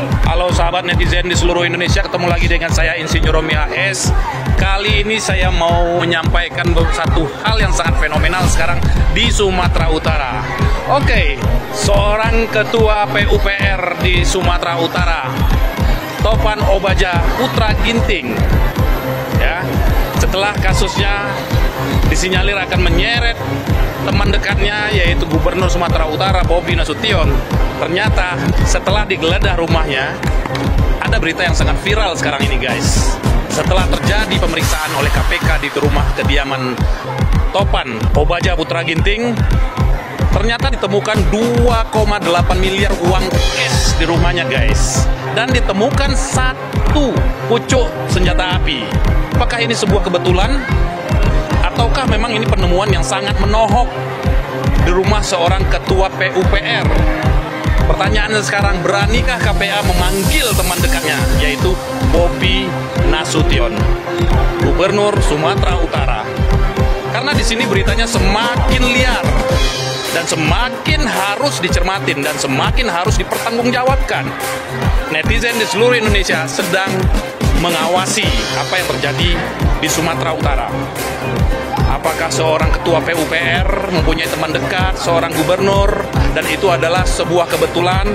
Halo sahabat netizen di seluruh Indonesia, ketemu lagi dengan saya Insinyur Romi AS. Kali ini saya mau menyampaikan satu hal yang sangat fenomenal sekarang di Sumatera Utara. Oke, seorang ketua PUPR di Sumatera Utara, Topan Obaja Putra Ginting, ya, setelah kasusnya disinyalir akan menyeret teman dekatnya yaitu Gubernur Sumatera Utara Bobi Nasution. Ternyata setelah digeledah rumahnya, ada berita yang sangat viral sekarang ini guys. Setelah terjadi pemeriksaan oleh KPK di rumah kediaman Topan Obaja Putra Ginting, ternyata ditemukan 2,8 miliar uang cash di rumahnya guys. Dan ditemukan satu pucuk senjata api. Apakah ini sebuah kebetulan? Ataukah memang ini penemuan yang sangat menohok di rumah seorang ketua PUPR? Pertanyaannya sekarang, beranikah KPA memanggil teman dekatnya, yaitu Bobi Nasution, Gubernur Sumatera Utara? Karena di sini beritanya semakin liar dan semakin harus dicermatin dan semakin harus dipertanggungjawabkan. Netizen di seluruh Indonesia sedang mengawasi apa yang terjadi di Sumatera Utara. Apakah seorang ketua PUPR mempunyai teman dekat seorang gubernur dan itu adalah sebuah kebetulan,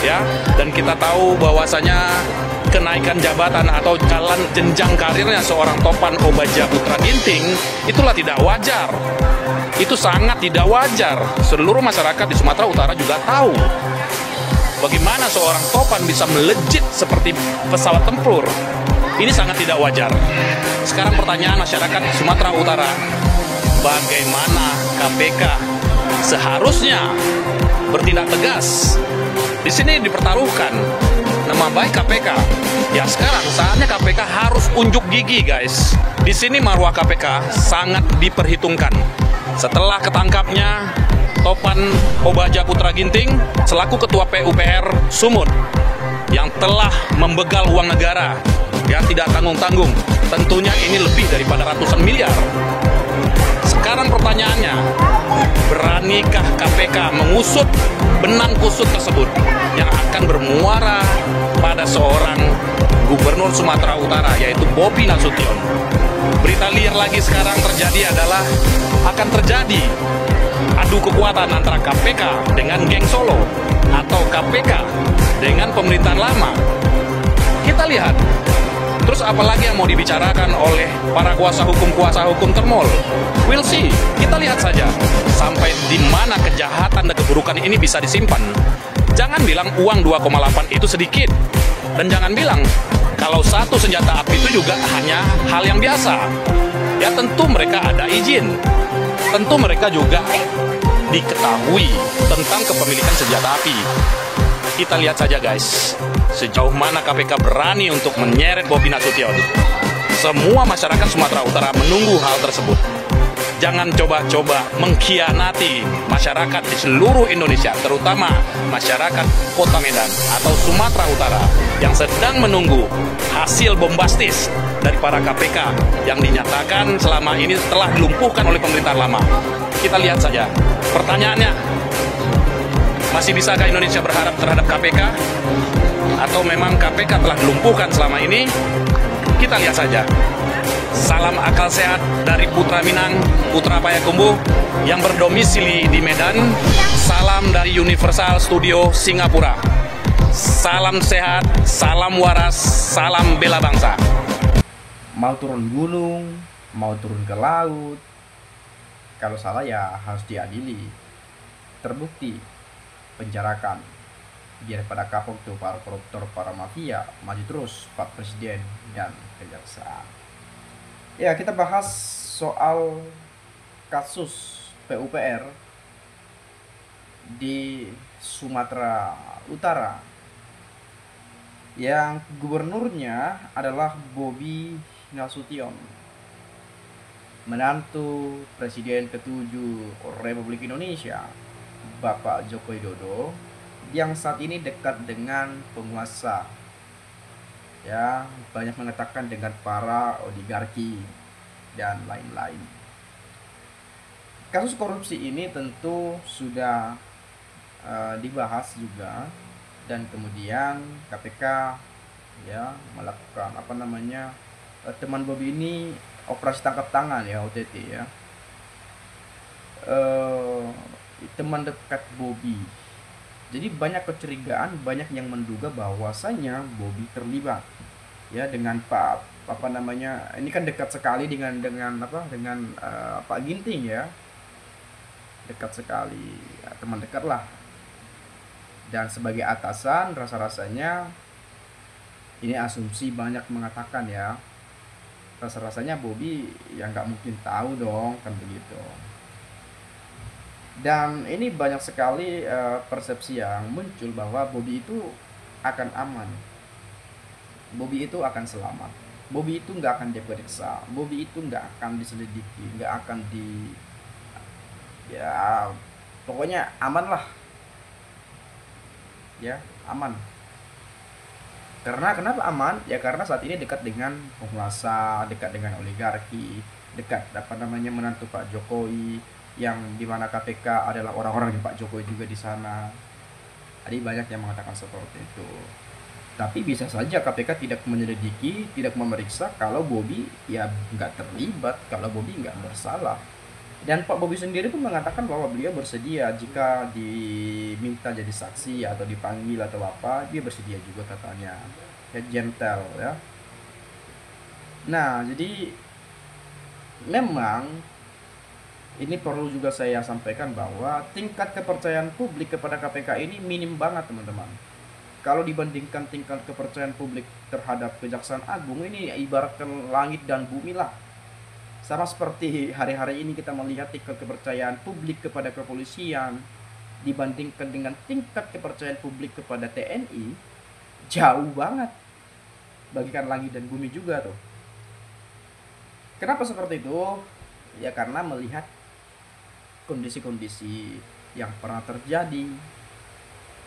ya? Dan kita tahu bahwasanya kenaikan jabatan atau jalan jenjang karirnya seorang Topan Obaja Putra Ginting itulah tidak wajar. Itu sangat tidak wajar. Seluruh masyarakat di Sumatera Utara juga tahu bagaimana seorang Topan bisa melejit seperti pesawat tempur. Ini sangat tidak wajar. Sekarang pertanyaan masyarakat Sumatera Utara, bagaimana KPK seharusnya bertindak tegas? Di sini dipertaruhkan nama baik KPK. Ya sekarang saatnya KPK harus unjuk gigi guys. Di sini marwah KPK sangat diperhitungkan. Setelah ketangkapnya Topan Obaja Putra Ginting selaku ketua PUPR Sumut yang telah membegal uang negara, ya tidak tanggung-tanggung, tentunya ini lebih daripada ratusan miliar. Sekarang pertanyaannya, beranikah KPK mengusut benang kusut tersebut yang akan bermuara pada seorang Gubernur Sumatera Utara yaitu Bobi Nasution? Berita liar lagi sekarang terjadi adalah akan terjadi adu kekuatan antara KPK dengan geng Solo atau KPK dengan pemerintahan lama. Kita lihat. Terus apalagi yang mau dibicarakan oleh para kuasa hukum termol? We'll see. Kita lihat saja sampai di mana kejahatan dan keburukan ini bisa disimpan. Jangan bilang uang 2,8 itu sedikit. Dan jangan bilang kalau satu senjata api itu juga hanya hal yang biasa. Ya tentu mereka ada izin. Tentu mereka juga diketahui tentang kepemilikan senjata api. Kita lihat saja guys, sejauh mana KPK berani untuk menyeret Bobi Nasution. Semua masyarakat Sumatera Utara menunggu hal tersebut. Jangan coba-coba mengkhianati masyarakat di seluruh Indonesia, terutama masyarakat Kota Medan atau Sumatera Utara yang sedang menunggu hasil bombastis dari para KPK yang dinyatakan selama ini telah dilumpuhkan oleh pemerintah lama. Kita lihat saja. Pertanyaannya, masih bisakah Indonesia berharap terhadap KPK? Atau memang KPK telah dilumpuhkan selama ini? Kita lihat saja. Salam akal sehat dari Putra Minang, Putra Payakumbuh yang berdomisili di Medan. Salam dari Universal Studio Singapura. Salam sehat, salam waras, salam bela bangsa. Mau turun gunung, mau turun ke laut, kalau salah ya harus diadili. Terbukti, penjarakan. Biar pada kapok tuh para koruptor, para mafia, maju terus Pak Presiden dan kejaksaan. Ya, kita bahas soal kasus PUPR di Sumatera Utara yang gubernurnya adalah Bobi Nasution, menantu Presiden ke-7 Republik Indonesia Bapak Joko Widodo, yang saat ini dekat dengan penguasa, ya banyak mengatakan dengan para oligarki dan lain-lain. Kasus korupsi ini tentu sudah dibahas juga dan kemudian KPK ya melakukan teman Bobby ini operasi tangkap tangan ya, OTT ya. Teman dekat Bobby. Jadi banyak kecurigaan, banyak yang menduga bahwasanya Bobby terlibat ya dengan ini kan dekat sekali dengan Pak Ginting ya, dekat sekali ya, teman dekat lah. Dan sebagai atasan rasa-rasanya, ini asumsi banyak mengatakan ya, rasa-rasanya Bobby ya nggak mungkin tahu dong kan begitu. Dan ini banyak sekali persepsi yang muncul bahwa Bobby itu akan aman, Bobby itu akan selamat, Bobby itu nggak akan diperiksa, Bobby itu nggak akan diselidiki, nggak akan ya pokoknya aman lah ya, aman. Karena kenapa aman? Ya karena saat ini dekat dengan penguasa, dekat dengan oligarki, dekat menantu Pak Jokowi, yang dimana KPK adalah orang-orang Pak Jokowi juga di sana. Jadi banyak yang mengatakan seperti itu. Tapi bisa saja KPK tidak menyelidiki, tidak memeriksa kalau Bobby ya nggak terlibat, kalau Bobby nggak bersalah. Dan Pak Bobby sendiri pun mengatakan bahwa beliau bersedia jika diminta jadi saksi atau dipanggil atau apa, dia bersedia juga katanya. Ya gentle ya. Nah, jadi memang ini perlu juga saya sampaikan bahwa tingkat kepercayaan publik kepada KPK ini minim banget teman-teman. Kalau dibandingkan tingkat kepercayaan publik terhadap Kejaksaan Agung, ini ibaratkan langit dan bumi lah. Sama seperti hari-hari ini kita melihat tingkat kepercayaan publik kepada kepolisian dibandingkan dengan tingkat kepercayaan publik kepada TNI, jauh banget. Bagikan langit dan bumi juga tuh. Kenapa seperti itu? Ya karena melihat kondisi-kondisi yang pernah terjadi.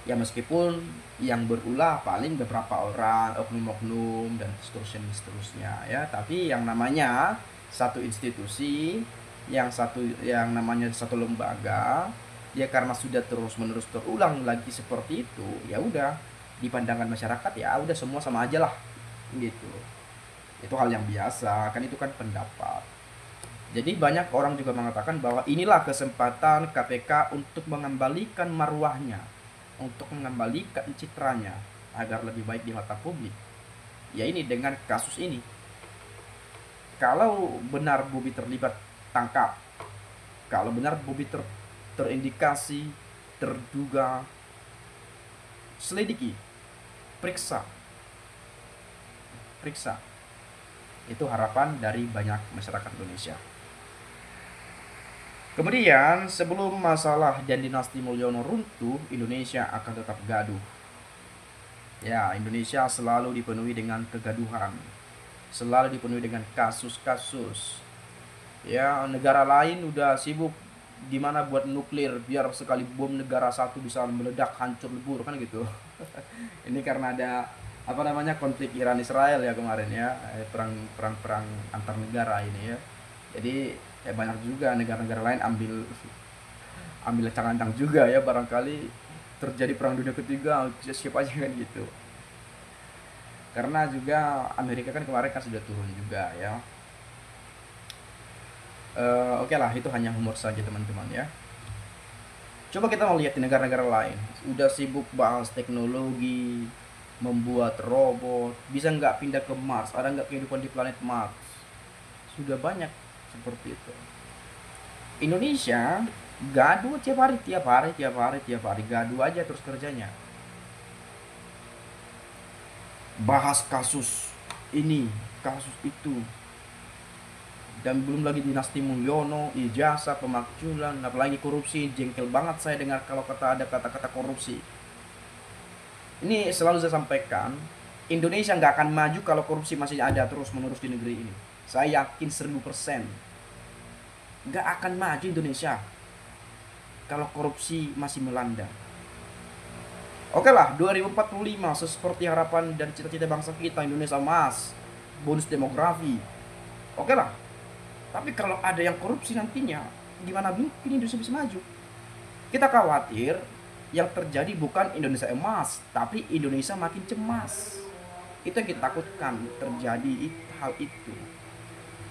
Ya meskipun yang berulah paling beberapa orang, oknum-oknum dan seterusnya ya, tapi yang namanya satu institusi, yang namanya satu lembaga, ya karena sudah terus-menerus terulang lagi seperti itu, ya udah di pandangan masyarakat ya udah semua sama aja lah gitu. Itu hal yang biasa, kan itu kan pendapat. Jadi banyak orang juga mengatakan bahwa inilah kesempatan KPK untuk mengembalikan marwahnya, untuk mengembalikan citranya agar lebih baik di mata publik. Ya ini dengan kasus ini. Kalau benar Bobby terlibat, tangkap. Kalau benar Bobby terindikasi, terduga, selidiki, periksa. Itu harapan dari banyak masyarakat Indonesia. Kemudian sebelum masalah dan dinasti Mulyono runtuh, Indonesia akan tetap gaduh. Ya, Indonesia selalu dipenuhi dengan kegaduhan, selalu dipenuhi dengan kasus-kasus. Ya, negara lain udah sibuk gimana buat nuklir biar sekali bom negara satu bisa meledak hancur lebur kan gitu. Ini karena ada konflik Iran Israel ya kemarin ya, perang antar negara ini ya. Jadi ya banyak juga negara-negara lain ambil cangkang juga ya, barangkali terjadi perang dunia ketiga siapa aja kan gitu. Karena juga Amerika kan kemarin kan sudah turun juga ya. Oke lah, itu hanya humor saja teman-teman ya. Coba kita mau lihat di negara-negara lain, udah sibuk bahas teknologi, membuat robot, bisa nggak pindah ke Mars, ada nggak kehidupan di planet Mars, sudah banyak seperti itu. Indonesia gaduh tiap hari gaduh aja terus kerjanya, bahas kasus ini, kasus itu, dan belum lagi dinasti Mulyono, ijazah, pemakzulan, apalagi korupsi. Jengkel banget saya dengar kalau ada kata-kata korupsi. Ini selalu saya sampaikan, Indonesia nggak akan maju kalau korupsi masih ada terus-menerus di negeri ini. Saya yakin 1000%. Nggak akan maju Indonesia kalau korupsi masih melanda. Oke lah, 2045 seperti harapan dan cita-cita bangsa kita, Indonesia emas, bonus demografi. Oke lah. Tapi kalau ada yang korupsi nantinya, gimana mungkin Indonesia bisa maju? Kita khawatir yang terjadi bukan Indonesia emas, tapi Indonesia makin cemas. Itu yang kita takutkan terjadi hal itu.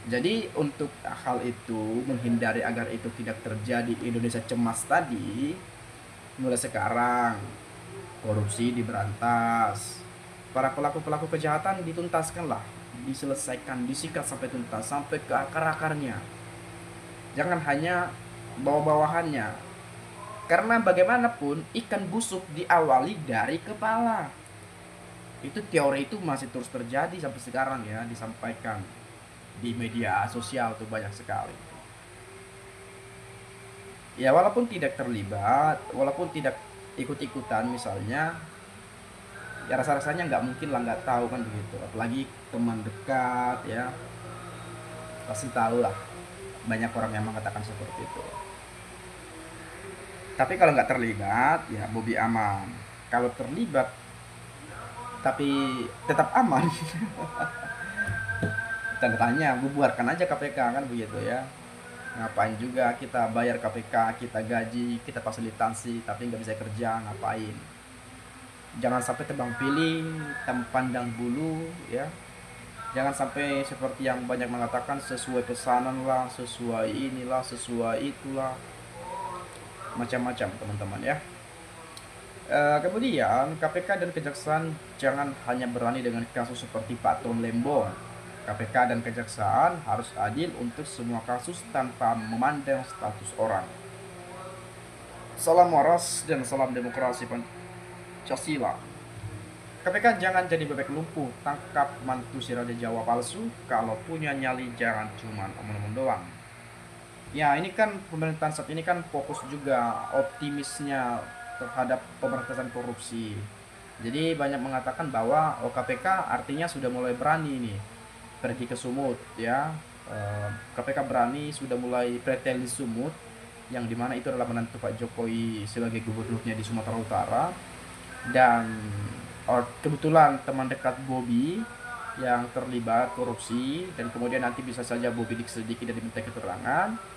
Jadi untuk hal itu, menghindari agar itu tidak terjadi Indonesia cemas tadi, mulai sekarang korupsi diberantas, para pelaku-pelaku kejahatan dituntaskanlah, diselesaikan, disikat sampai tuntas, sampai ke akar-akarnya. Jangan hanya bawah-bawahannya, karena bagaimanapun ikan busuk diawali dari kepala. Itu teori itu masih terus terjadi sampai sekarang ya, disampaikan di media sosial tuh banyak sekali. Ya walaupun tidak terlibat, walaupun tidak ikut-ikutan misalnya, ya rasa-rasanya nggak mungkin lah nggak tahu kan begitu. Apalagi teman dekat ya, pasti tahu lah. Banyak orang yang mengatakan seperti itu. Tapi kalau nggak terlibat, ya Bobby aman. Kalau terlibat, tapi tetap aman. Tanda tanya, bubarkan aja KPK kan begitu ya. Ngapain juga kita bayar KPK, kita gaji, kita fasilitasi, tapi nggak bisa kerja, ngapain? Jangan sampai tebang pilih, pandang bulu ya. Jangan sampai seperti yang banyak mengatakan sesuai pesanan lah, sesuai inilah, sesuai itulah, macam-macam teman-teman ya. Kemudian KPK dan Kejaksaan jangan hanya berani dengan kasus seperti Pak Tom Lembong. KPK dan Kejaksaan harus adil untuk semua kasus tanpa memandang status orang. Salam waras dan salam demokrasi Pancasila. KPK jangan jadi bebek lumpuh, tangkap mantu si Raja Jawa palsu. Kalau punya nyali jangan cuma omong-omong doang. Ya ini kan pemerintahan saat ini kan fokus juga optimisnya terhadap pemberantasan korupsi. Jadi banyak mengatakan bahwa KPK artinya sudah mulai berani nih pergi ke Sumut ya. KPK berani sudah mulai pretel di Sumut, yang dimana itu adalah menantu Pak Jokowi sebagai gubernurnya di Sumatera Utara. Dan kebetulan teman dekat Bobby yang terlibat korupsi, dan kemudian nanti bisa saja Bobby diselidiki dan diminta keterangan.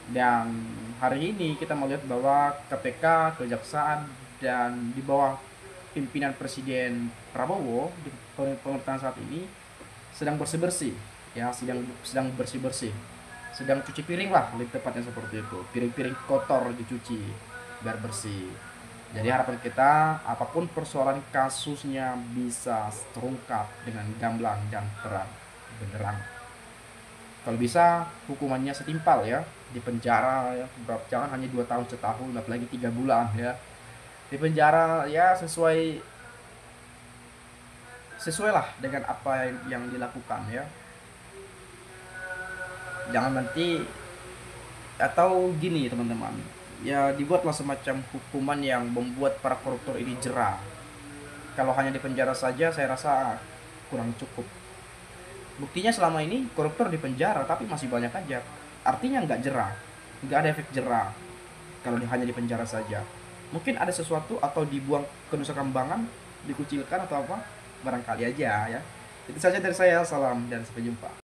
Dan hari ini kita melihat bahwa KPK, Kejaksaan, dan di bawah pimpinan Presiden Prabowo di pemerintahan saat ini sedang bersih-bersih ya, sedang bersih-bersih, sedang cuci piring lah, lebih tepatnya seperti itu. Piring-piring kotor dicuci biar bersih. Jadi harapan kita apapun persoalan kasusnya bisa terungkap dengan gamblang dan terang benderang. Kalau bisa hukumannya setimpal ya, di penjara ya, jangan hanya 2 tahun setahun, apalagi 3 bulan ya. Di penjara ya sesuai lah dengan apa yang dilakukan ya. Jangan nanti, atau gini teman-teman, ya dibuatlah semacam hukuman yang membuat para koruptor ini jera. Kalau hanya di penjara saja saya rasa kurang cukup. Buktinya selama ini koruptor di penjara tapi masih banyak aja. Artinya nggak jera, nggak ada efek jera kalau hanya di penjara saja. Mungkin ada sesuatu, atau dibuang ke Nusa Kambangan, dikucilkan atau apa, barangkali aja ya. Itu saja dari saya, salam dan sampai jumpa.